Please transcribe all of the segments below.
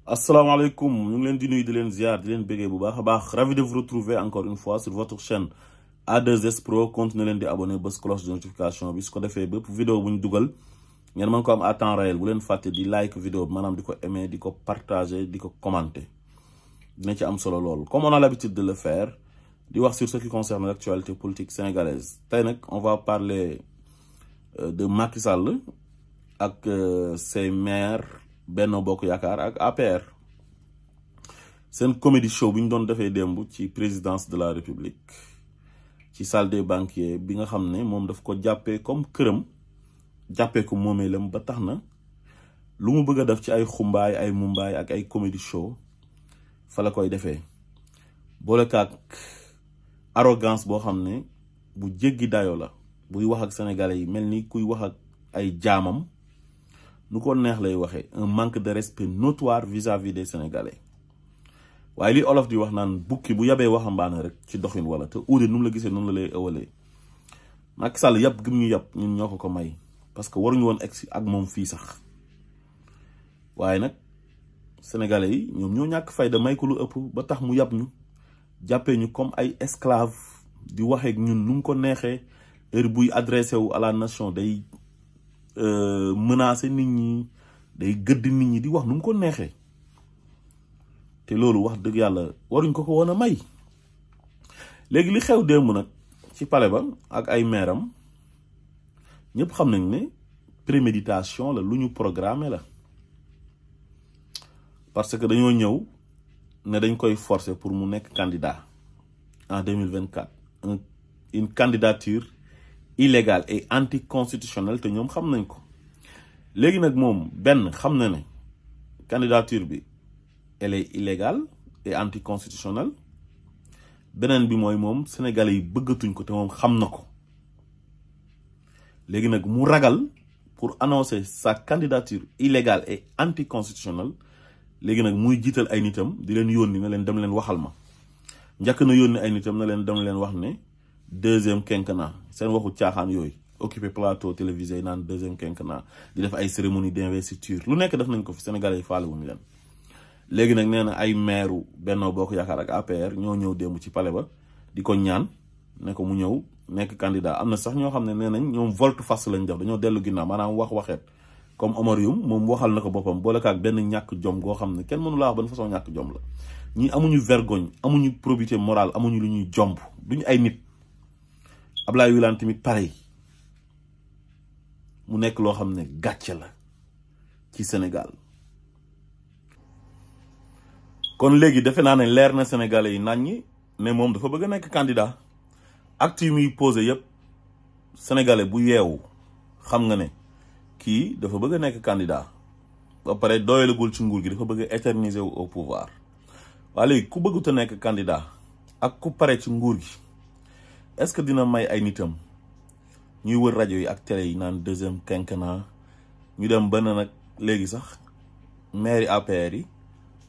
Assalamu alaikum, nous sommes di nuyu di len ziar di len bégué bu baax baax. Ravi de vous retrouver encore une fois sur votre chaîne A2S Pro. Continuez len di abonner bës cloche de notification bi su ko défé bépp vidéo buñ duggal ngeen man ko am à temps réel. Bu len faté di like vidéo manam diko aimer, diko partager, diko commenter. Dina ci am solo lool. Comme on a l'habitude de le faire, di wax sur ce qui concerne l'actualité politique sénégalaise. Tay nak on va parler de Macky Sall ak ses maires Benno Bokk Yakkar ak APR. C'est une comédie show bi ñu doon defee démb ci présidence de la République ci salle des banquiers bi nga xam ne moom daf ko jàppee comme këram jàppee ko moomeelam ba tax na lu mu bëgg a def ci ay xumbaay ay mumbaay ak ay comédie show fa la koy defee boole kaak arrogance boo xam ne bu jéggi dayo la buy wax ak sénégalais yi mel ni kuy wax ak ay jaamam nu ko neex lay waxee un manque de respect notoire vis-à-vis des sénégalais waaye li olof di wax naan bukki bu yabee waxambaane rek ci doxin wala te uude nu mu la gisee noonu la lay ëwalee Macky Sall yàpp gëm ñu yàpp ñun ñoo ko may parce que waruñu woon egsi ak moom fii sax waaye nag sénégalais yi ñoom ñoo ñàkk fayda may ko lu ëpp ba tax mu yàpp ñu jàppee ñu comme ay esclave di waxee ak ñun nu mu ko neexee heure buy adressé wu à la nation day menacer nit ñi day gëdd nit ñi di wax nu mu ko neexee te loolu wax dëgg yàlla waruñ ko woon a may. léegi li xew démb nag ci palais ba ak ay meeram ñëpp xam nañ ne préméditation la lu ñu programmé la parce que dañoo ñëw ne dañ koy forcer pour mu nekk candidat en 2024 une candidature illégale et anticonstitutionnelle te ñoom xam nañ ko léegi nag moom benn xam na ne candidature bi elle est illégale et anticonstitutionnelle beneen bi mooy moom sénégalais yi bëggatuñ ko te moom xam na ko léegi nag mu ragal pour annoncer sa candidature illégale et anticonstitutionnelle léegi nag muy jiital ay nitam di leen yónni na leen dem leen waxal ma njëkk na yónni ay nitam na leen dem leen wax ne deuxième quinquennat seen waxu caaxaan yooyu occupé plateau télévisé naan deuxième quinquennat di def ay cérémonie d'investiture lu nekk def nañ ko fi sénégalais yi faale wuñu leen léegi nag nee na ay maire Benno Bokk Yakkar ak APR ñoo ñëw démb ci palais ba di ko ñaan ne ko mu ñëw nekk candidat am na sax ñoo xam ne nee nañ ñoom volte face lañ def dañoo dellu ginnaaw maanaam waxeet comme Omar Youm moom waxal na ko boppam boole kaak benn ñàkk jom goo xam ne kenn mënu laa wax ban façon ñàkk jom la ñi amuñu vergogne amuñu probité morale amuñu lu ñuy jomb duñu ay nit Abbdoulaye wilane tamit pareil mu nekk loo xam ne gàcce la ci Sénégal kon léegi defe naa ne leer na sénégalais yi naññi ne moom dafa bëgg a nekk candidat acte yi muy posé yëpp sénégalais bu yeewu xam nga ne kii dafa bëgg a nekk candidat ba pare doyalagul ci nguur gi dafa bëgg a éterniser wu au pouvoir waaye léegi ku bëggut a nekk candidat ak ku pare ci nguur gi est-ce que dina may ay nitam ñuy wër rajo yi ak télé yi naan deuxième quinquennat ñu dem ba nag léegi sax maire yi APR yi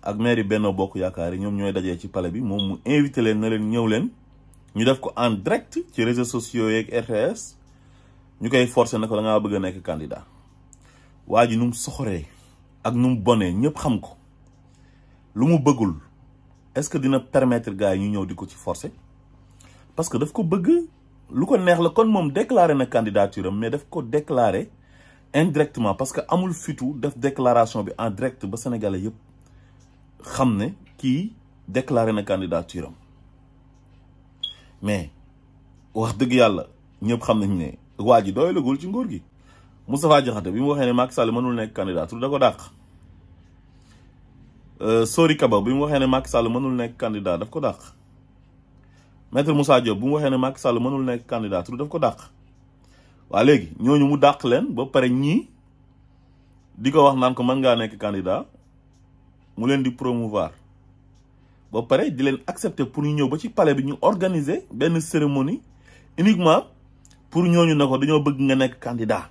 ak maire yi Benno Bokk Yakkar yi ñoom ñooy dajee ci palais bi moom mu invité leen na leen ñëw leen ñu def ko en direct ci réseaux sociaux yeeg RTS ñu koy forcer na ko da ngaa bëgg a nekk candidat waa ji nu mu soxoree ak nu mu bonee ñëpp xam ko lu mu bëggul est-ce que dina permettre gars yi ñu ñëw di ko ci forcer parce que daf ko bëgg lu ko neex la kon moom déclaré na candidature am mais daf ko déclaré indirectement parce que amul fitu def déclaration bi en direct ba sénégalais yëpp xam ne kii déclaré na candidature am mais wax dëgg yàlla ñëpp xam nañ ne waa ji doyalagul ci nguur gi Moustapha Diakhaté bi mu waxee ne Macky Sall mënul nekk candidature da ko dàq Sori Kaba bi mu waxee ne Macky Sall mënul nekk candidat daf ko dàq Maître Moussa Diop bu mu waxee ne Macky Sall mënul nekk candidature daf ko dàq waa léegi ñooñu mu dàq leen ba pare ñii di ko wax naan ko mën ngaa nekk candidat mu leen di promouvoir ba pare di leen accepter pour ñu ñëw ba ci palais bi ñu organiser benn cérémonie uniquement pour ñooñu ne ko dañoo bëgg nga nekk candidat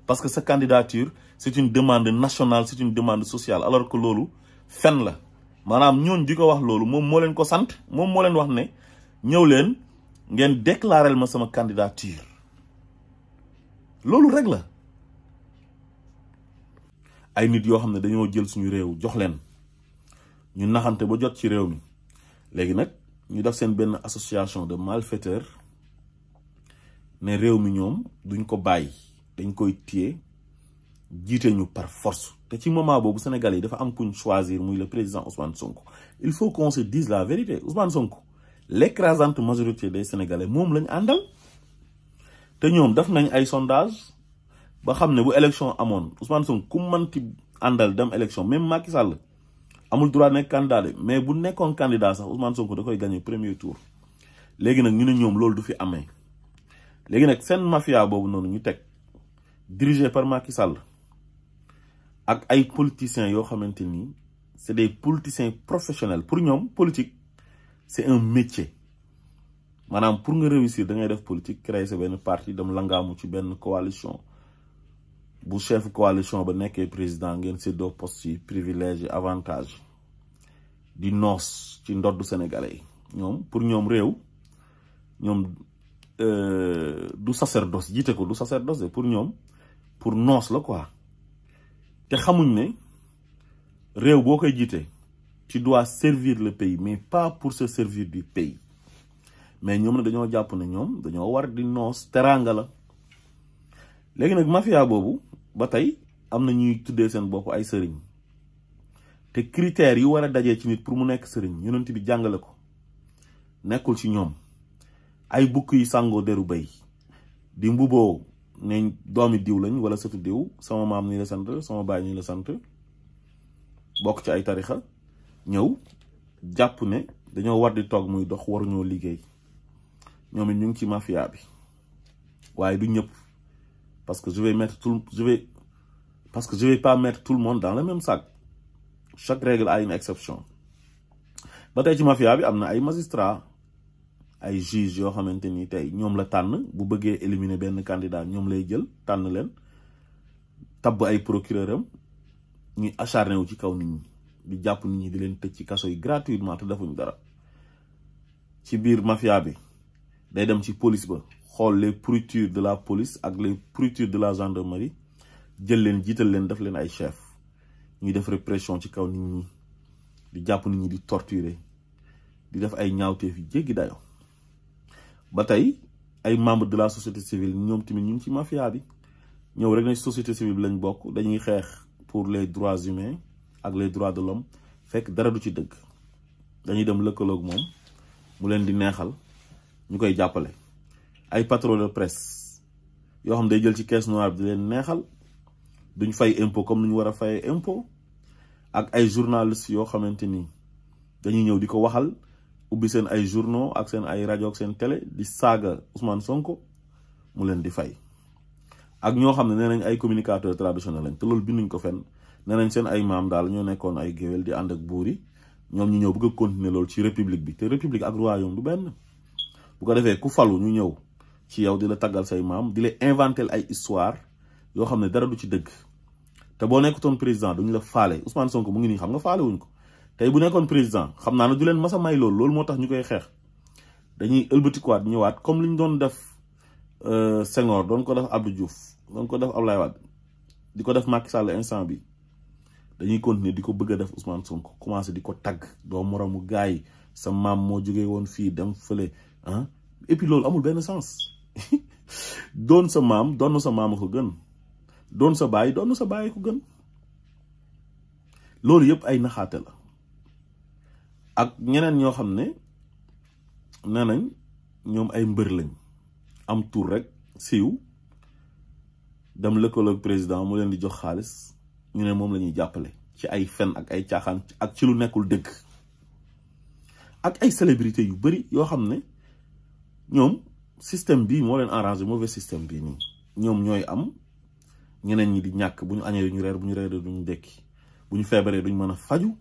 parce que sa candidature c'est une demande nationale c'est une demande sociale alors que loolu fen la maanaam ñooñu di ko wax loolu moom moo leen ko sant moom moo leen wax ne ñëw leen ngeen déclarer ma sama candidature loolu rek la ay nit yoo xam ne dañoo jël suñu réew jox leen ñu naxante ba jot ci réew mi léegi nag ñu def seen benn association de malfaiteurs ne réew mi ñoom duñ ko bàyyi dañ koy téye jiite ñu par force te ci moment boobu Sénégalais yi dafa am kuñ choisir muy le président Ousmane Sonko. Il faut qu'on se dise la vérité. Ousmane Sonko l'écrasante majorité des Sénégalais moom lañ àndal te ñoom def nañ ay sondage ba xam ne bu élection amoon Ousmane Sonko ku manti àndal dem élection même Macky Sall amul droit nekk candidat de mais bu nekkoon candidat sax Ousmane Sonko da koy gagné premier tour. léegi nag ñu ne ñoom loolu du fi amee léegi nag seen mafia boobu noonu ñu teg dirigé par Macky Sall ak ay politiciens yoo xamante ni c'est des politiciens professionnels. Pour ñoom politique c'est un métier maanaam pour nga réussir da ngay def politique créer sa benn parti dem langaamu ci benn coalition bu chef coalition ba nekkee président ngeen séddoo poste yi privilège avantage di noos ci ndoddu sénégalais yi ñoom pour ñoom réew ñoom du sacerdoce jiite ko du sacerdoce pour ñoom pour noos la quoi te xamuñ ne réew boo koy jiite tu dois servir le pays mais pas pour se servir du pays mais ñoom ne dañoo jàpp ne ñoom dañoo war di noos teranga la léegi nag mafia boobu ba tey am na ñuy tuddee seen bopp ay sëriñ te critères yi war a dajee ci nit pour mu nekk sëriñ yonent bi jàngale ko nekkul ci ñoom ay bukk yi sàngoo deru bay di mbuboo ne doomi diw lañ wala sëtu diw sama maam nii la sant sama baay nii la sant bokk ci ay tarixa ñëw jàpp ne dañoo war di toog muy dox waruñoo liggéey ñoom it ñu ngi ci mafia bi waaye du ñëpp parce que je vais pas mettre tout le monde dans le même sac. Chaque règle a une exception. ba tey ci mafia bi am na ay magistrats ay juges yoo xamante ni tey ñoom la tànn bu bëggee éliminer benn candidat ñoom lay jël tànn leen tabb ay procureur am ñuy acharné wu ci kaw nit ñi di jàpp nit ñi di leen tëj ci kaso yi gratuitement te defuñ dara. ci biir mafia bi day dem ci police ba xool les pourritures de la police ak les pourritures de la gendarmerie jël leen jiital leen def leen ay chef ñuy def répression ci kaw nit ñi di jàpp nit ñi di torturer di def ay ñaawteef yi jéggi dayo ba tey ay membres de la société civile ñoom tamit ñu ngi ci mafia bi ñëw rek na société civile bi lañ bokk dañuy xeex pour les droits humains ak les droits de l'homme fekk dara du ci dëgg dañuy dem lëkkaloog moom mu leen di neexal ñu koy jàppale ay patron de presse yoo xam day jël ci caisse noire bi di leen neexal duñ fay impôt comme ni ñu war a fayee impôt ak ay journalistes yoo xamante ni dañuy ñëw di ko waxal ubbi seen ay journaux ak seen ay rajo ak seen télé di saaga Ousmane Sonko mu leen di fay ak ñoo xam ne nee nañ ay communicateurs traditionnels lañ te loolu binduñ ko fenn nee nañ seen ay maam daal ñoo nekkoon ay géwél di ànd ak buur yi ñoom ñu ñëw bëgg a continuer loolu ci république bi te république ak royaume du benn bu ko defee ku falu ñu ñëw ci yow di la taggal say maam di la inventer ay histoire yoo xam ne dara du ci dëgg te boo nekkutoon président duñ la faale Ousmane Sonko mu ngi nii xam nga faale wuñ ko tey bu nekkoon président xam naa ne du leen mas a may loolu moo tax ñu koy xeex dañuy ëlbatikuwaat ñëwaat comme li ñu doon def Senghor doon ko def Abdou Diouf doon ko def Abdoulaye Wade di ko def Macky Sall instant bi dañuy continuer di ko bëgg a def Ousmane Sonko commencé di ko tagg doo moromu gars yi sa maam moo jógee woon fii dem fële ah et puis loolu amul benn sens doon sa maam doon sa maam ko gën doon sa baay doon sa baay ko gën loolu yëpp ay naxaate la ak ñeneen ñoo xam ne nee nañ ñoom ay mbër lañ am tur rek siiw dem lëkkaloog président mu leen di jox xaalis ñu ne moom la ñuy jàppale ci ay fen ak ay caaxaan ak ci lu nekkul dëgg ak ay célébrité yu bari yoo xam ne ñoom système bii moo leen arrangé mauvais système bii nii ñoom ñooy am ñeneen ñi di ñàkk bu ñu añee duñu reer bu ñu reeree duñu dekki bu ñu feebaree duñ mën a faju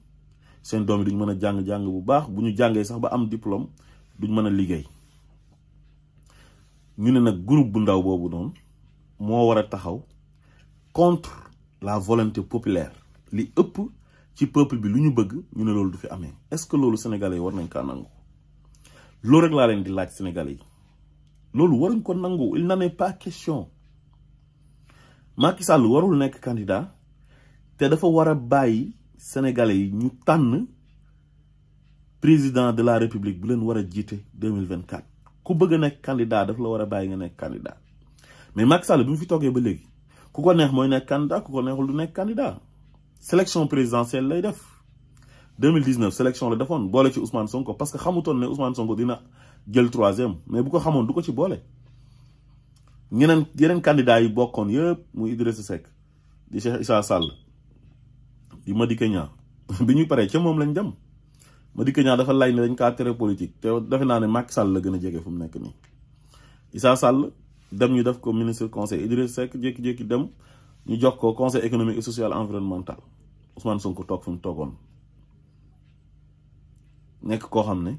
seen doom yi duñ mën a jàng-jàng bu baax bu ñu jàngee sax ba am diplôme duñ mën a liggéey ñu ne nag groupe bu ndaw boobu noonu moo war a taxaw contre la volonté populaire li ëpp ci peuple bi lu ñu bëgg ñu ne loolu du fi amee est-ce que loolu sénégalais yi war nañ kaa nangu loolu rek laa leen di laaj sénégalais yi loolu waruñ ko nangu il n'en est pas question Macky Sall warul nekk candidat te dafa war a bàyyi sénégalais yi ñu tànn président de la république bu leen war a jiite 2024 ku bëgg a nekk candidat daf la war a bàyyi nga nekk candidat mais Macky Sall bi mu fi toogee ba léegi ku ko neex mooy nekk candidat ku ko neexul du nekk candidat sélection présidentielle lay def 2019 sélection la defoon boole ci Ousmane Sonko parce que xamutoon ne Ousmane Sonko dina jël 3e mais bu ko xamoon du ko ci boole yeneen candidat yi bokkoon yëpp muy Idrissa Seck di Cheikh Issa Sall di Madické Niang bi ñuy paree ca moom lañ dem Madické Niang dafa lay ne dañ kaa tere politique te defe naa ne Macky Sall la gën a jege fu mu nekk nii Issa Sall dem ñu def ko ministre conseil Idrissa Seck jékki-jékki dem ñu jox ko conseil économique et social environnemental Ousmane Sonko toog fu mu toogoon nekk koo xam ne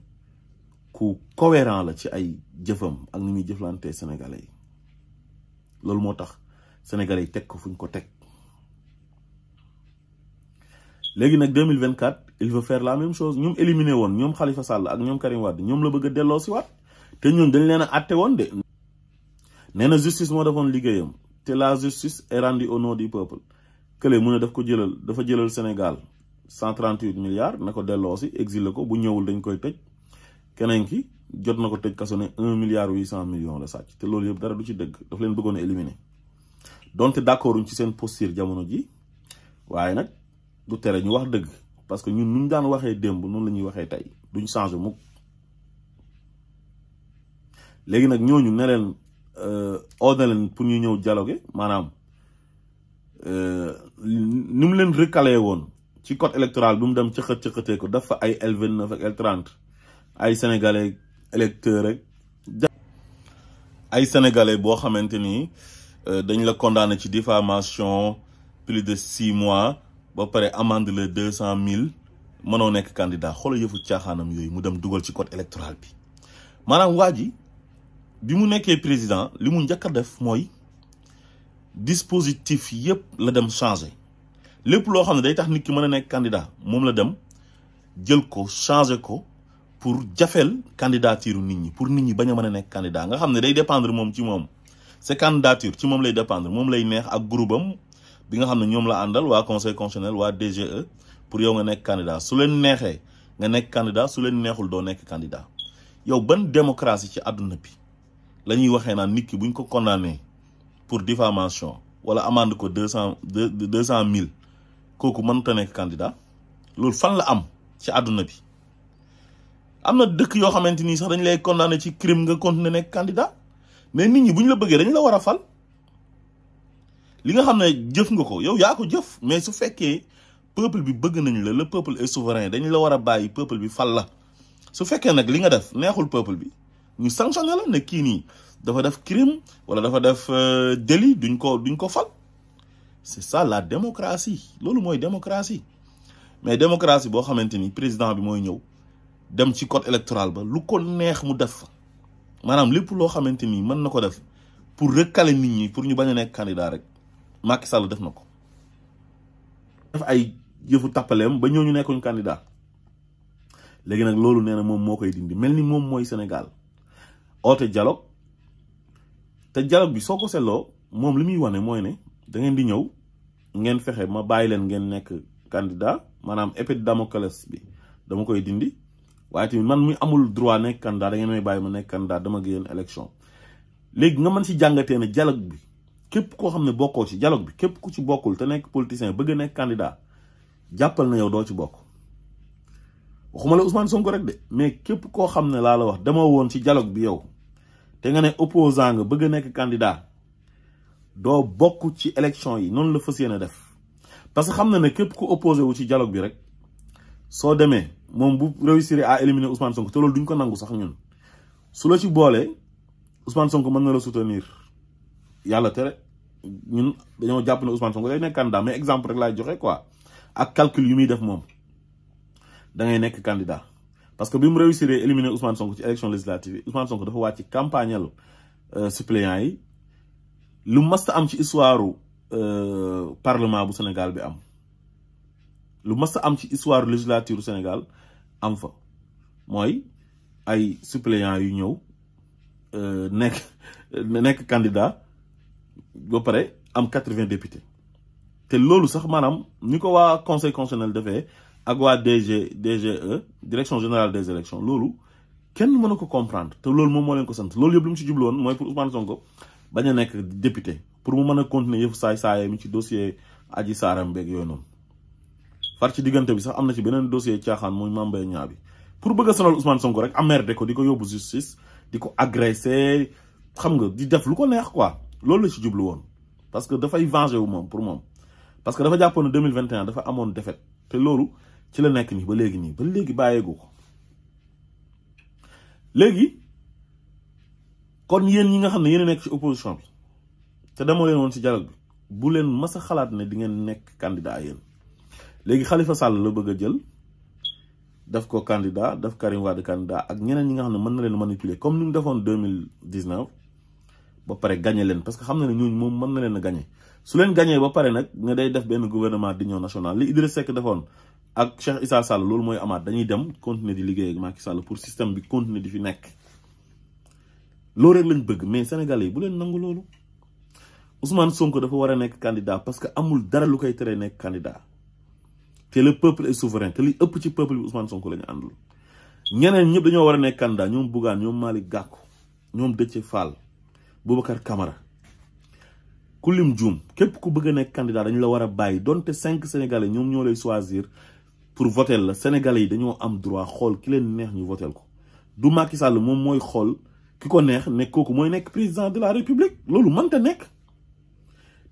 ku cohérent la ci ay jëfam ak ni muy jëflante sénégalais yi loolu moo tax sénégalais yi teg ko fu ñu ko teg léegi nag 2024 il veut faire la même chose ñoom éliminé woon ñoom Khalifa Sall ak ñoom Karim Wade ñoom la bëgg a delloo si waat te ñoom dañ leen a àtte woon de nee na justice moo defoon liggéeyam te la justice est rendue au nom du peuple kële mu ne dafa jëlal Sénégal 138 milliards na ko delloo si exilé ko bu ñëwul dañ koy tëj keneen ki jot na ko tëj kaso ne 1 milliard 800 millions la sàcc te loolu yëpp dara du ci dëgg daf leen bëggoon a éliminer donte d'accorduñ ci seen posture jamono ji waaye nag du tere ñu wax dëgg parce que ñun nu ñu daan waxee démb noonu la ñuy waxee tey duñ changer mukk léegi nag ñooñu ne leen oo na leen pour ñu ñëw dialogue maanaam ni mu leen recalé woon ci code électoral bi mu dem cëqatee ko dafa ay L29 ak L30 ay sénégalais électeurs rek ay sénégalais boo xamante ni dañ la condamné ci diffamation plus de 6 mois ba pare amende le 200 000 mënoo nekk candidat xoolal yëfu caaxaanam yooyu mu dem dugal ci code électoral bi maanaam waa ji bi mu nekkee président li mu njëkk a def mooy dispositif yëpp la dem changé lépp loo xam ne day tax nit ki mën a nekk candidat moom la dem jël ko changé ko pour jafeel candidature nit ñi pour nit ñi bañ a mën a nekk candidat nga xam ne day dépendre moom ci moom sa candidature ci moom lay dépendre moom lay neex ak groupe am bi nga xam ne ñoom la àndal waa conseil constitutionnel waa DGE pour yow nga nekk candidat su leen neexee nga nekk candidat su leen neexul doo nekk candidat yow ban démocratie ci àdduna bi la ñuy waxee naan nit ki buñ ko condamné pour diffamation wala amende ko 200 000 kooku mënta nekk candidat loolu fan la am ci àdduna bi am na dëkk yoo xamante ni sax dañ lay condamné ci crime nga continuer nekk candidat mais nit ñi bu ñu la bëggee dañ la war a fal li nga xam ne jëf nga ko yow yaa ko jëf mais su fekkee peuple bi bëgg nañ la le peuple est souverain dañ la war a bàyyi peuple bi fal la su fekkee nag li nga def neexul peuple bi ñu sanctionné la ne kii nii dafa def crime wala dafa def délit duñ ko fal c'est ça la démocratie loolu mooy démocratie mais démocratie boo xamante ni président bi mooy ñëw dem ci code électoral ba lu ko neex mu def maanaam lépp loo xamante ni mën na ko def pour recaler nit ñi pour ñu bañ a nekk candidat rek Macky Sall def na ko def ay yëfu tappaleem ba ñooñu nekkuñ candidat léegi nag loolu nee na moom moo koy dindi mel ni moom mooy Sénégal oote dialogue te dialogue bi soo ko seetloo moom li muy wane mooy ne da ngeen di ñëw ngeen fexe ma bàyyi leen ngeen nekk candidat maanaam épée de Damoclès bi dama koy dindi waaye tamit man mi amul droit nekk candidat da ngeen may bàyyi ma nekk candidat dama génn élection léegi nga mën si jàngatee ne dialogue bi képp koo xam ne bokkoo ci dialogue bi képp ku ci bokkul te nekk politicien bëgg a nekk candidat jàppal na yow doo ci bokk waxuma la Ousmane Sonko rek de mais képp koo xam ne laa la wax dama woon ci dialogue bi yow te nga ne opposant nga bëgg a nekk candidat doo bokk ci élection yi noonu la fas yéene def parce que xam na ne képp ku opposé wu ci dialogue bi rek soo demee moom bu réussir à éliminer Ousmane Sonko te loolu duñ ko nangu sax ñun su la ci boolee Ousmane Sonko mën na la soutenir yàlla tere ñun dañoo jàpp ne Ousmane Sonko day nekk candidat mais exemple rek laay joxe quoi ak calcul yu muy def moom da ngay nekk candidat parce que bi mu réussir éliminer Ousmane Sonko ci élection législative yi Ousmane Sonko dafa wàcc campagnal suppléants yi lu masta am ci histoire parlement bu Sénégal bi am lu masta am ci histoire législature du Sénégal am fa mooy ay suppléants yu ñëw nekk candidat ba pare am 80 députés te loolu sax maanaam ni ko waa conseil constitutionnel defee ak waa DGE direction générale des élections loolu kenn mënu ko comprendre te loolu moom moo leen ko sant loolu yëpp lu mu ci jublu woon mooy pour Ousmane Sonko bañ a nekk député pour mu mën a continuer yëfu saay mi ci dossier Adji Sarr beeg yooyu noonu far ci diggante bi sax am na ci beneen dossier caaxaan muy Mame Boye Diao bi pour bëgg a sonal Ousmane Sonko rek emmerdé ko di ko yóbbu justice di ko agressé xam nga di def lu ko neex quoi loolu la ci jublu woon parce que dafay venger wu moom pour moom parce que dafa jàppoon ne 2021 dafa amoon défaite te loolu ci la nekk nii ba léegi bàyyeegu ko léegi kon yéen ñi nga xam ne yéen a nekk ci opposition bi te demoo leen woon ci dialogue bi bu leen mas a xalaat ne di ngeen nekk candidat yéen léegi Khalifa Sall la bëgg a jël daf ko candidat daf Karim Wade candidat ak ñeneen ñi nga xam ne mën na leen manipuler comme ni mu defoon 2019 ba pare gagné leen parce que xam na ne ñooñu moom mën na leen a gagné su leen gagné ba pare nag nga day def benn gouvernement d'union nationale li Idriss Seck defoon ak Cheikh Issa Sall loolu mooy amaat dañuy dem continuer di liggéey ak Macky Sall pour système bi continuer di fi nekk loolu rek lañ bëgg mais sénégalais yi bu leen nangu loolu Ousmane Sonko dafa war a nekk candidat parce que amul dara lu koy teree nekk candidat te le peuple est souverain te li ëpp ci peuple bi Ousmane Sonko la ñu àndul ñeneen ñëpp dañoo war a nekk candidat ñoom Bougane ñoom Malick Gakou ñoom Déthié Fall Boubacar Camara ku lim juum képp ku bëgg a nekk candidat dañu la war a bàyyi donte 5 sénégalais ñoom ñoo lay choisir pour voter la sénégalais yi dañoo am droit xool ki leen neex ñu voter ko du Macky Sall moom mooy xool ki ko neex nekk kooku mooy nekk président de la république loolu mënta nekk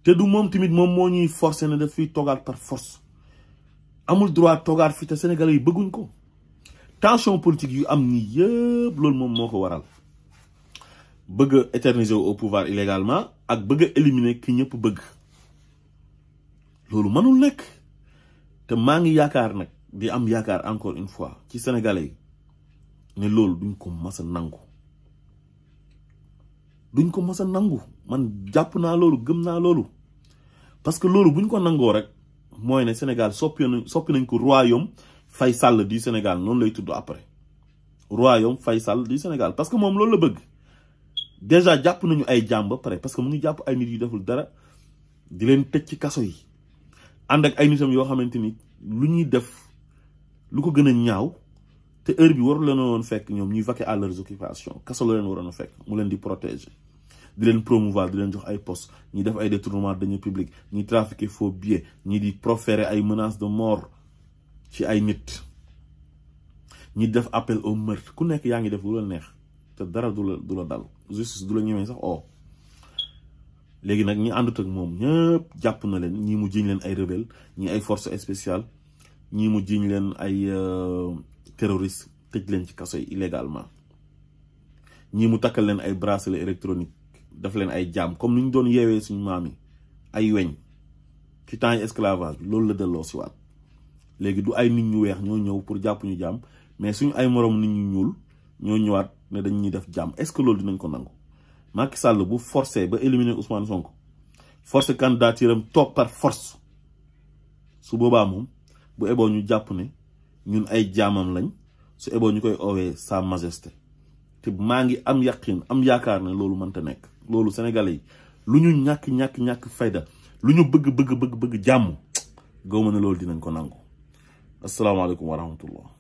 te du moom tamit moom moo ñuy forcer ne daf fiy toogaat par force amul droit toogaat fi te sénégalais yi bëgguñ ko tension politique yu am ni yëpp loolu moom moo ko waral bëgg a éterniser au pouvoir illégalement ak bëgg a éliminer ki ñëpp bëgg loolu mënul nekk te maa ngi yaakaar nag di am yaakaar encore une fois ci sénégalais yi ne loolu duñ ko mas a nangu man jàpp naa loolu gëm naa loolu parce que loolu buñ ko nangoo rek mooy ne Sénégal soppi nañ ko royaume Faysal du Sénégal noonu lay tudd après royaume Faysal du Sénégal parce que moom loolu la bëgg déjà jàpp nañu ay jaam ba pare parce que mu ngi jàpp ay nit yu deful dara di leen tëj ci kaso yi ànd ak ay nitam yoo xamante ni lu ñuy def lu ko gën a ñaaw te heure bi waru leen woon fekk ñoom ñuy vaquer à leurs occupations kaso la leen waroon a fekk mu leen di protéger di leen promouvoir di leen jox ay postes ñi def ay détournement de deniers publics ñi trafiquer faux billets ñi di proférer ay menaces de mort ci ay nit ñi def appel au meurtre ku nekk yaa ngi def lu la neex te dara du la dal justice du la ñëwee sax léegi nag ñi àndut ak moom ñëpp jàpp na leen ñii mu jiñ leen ay rebelle ñii ay forces spéciales ñii mu jiñ leen ay terroristes tëj leen ci kaso yi illégalement ñii mu takkal leen ay bracelet électronique daf leen ay jaam comme ni ñu doon yeewee suñu maam yi ay weñ ci temps yi esclavage bi loolu la delloo si waat léegi du ay nit ñu weex ñoo ñëw pour jàpp ñu jaam mais suñu ay morom nit ñu ñuul ñoo ñëwaat ne dañ ñuy def jaam est-ce que loolu dinañ ko nangu Macky Sall bu forcé ba éliminer Ousmane Sonko forcé candidature am toog par force su boobaa moom bu eboo ñu jàpp ne ñun ay jaamam lañ su eboo ñu koy oowee sa majesté te maa ngi am yaqin am yaakaar ne loolu mënta nekk loolu sénégalais yi lu ñu ñàkk fayda lu ñu bëgg jàmm gaw ma ne loolu dinañ ko nangu asalaamaaleykum wa rahmatullah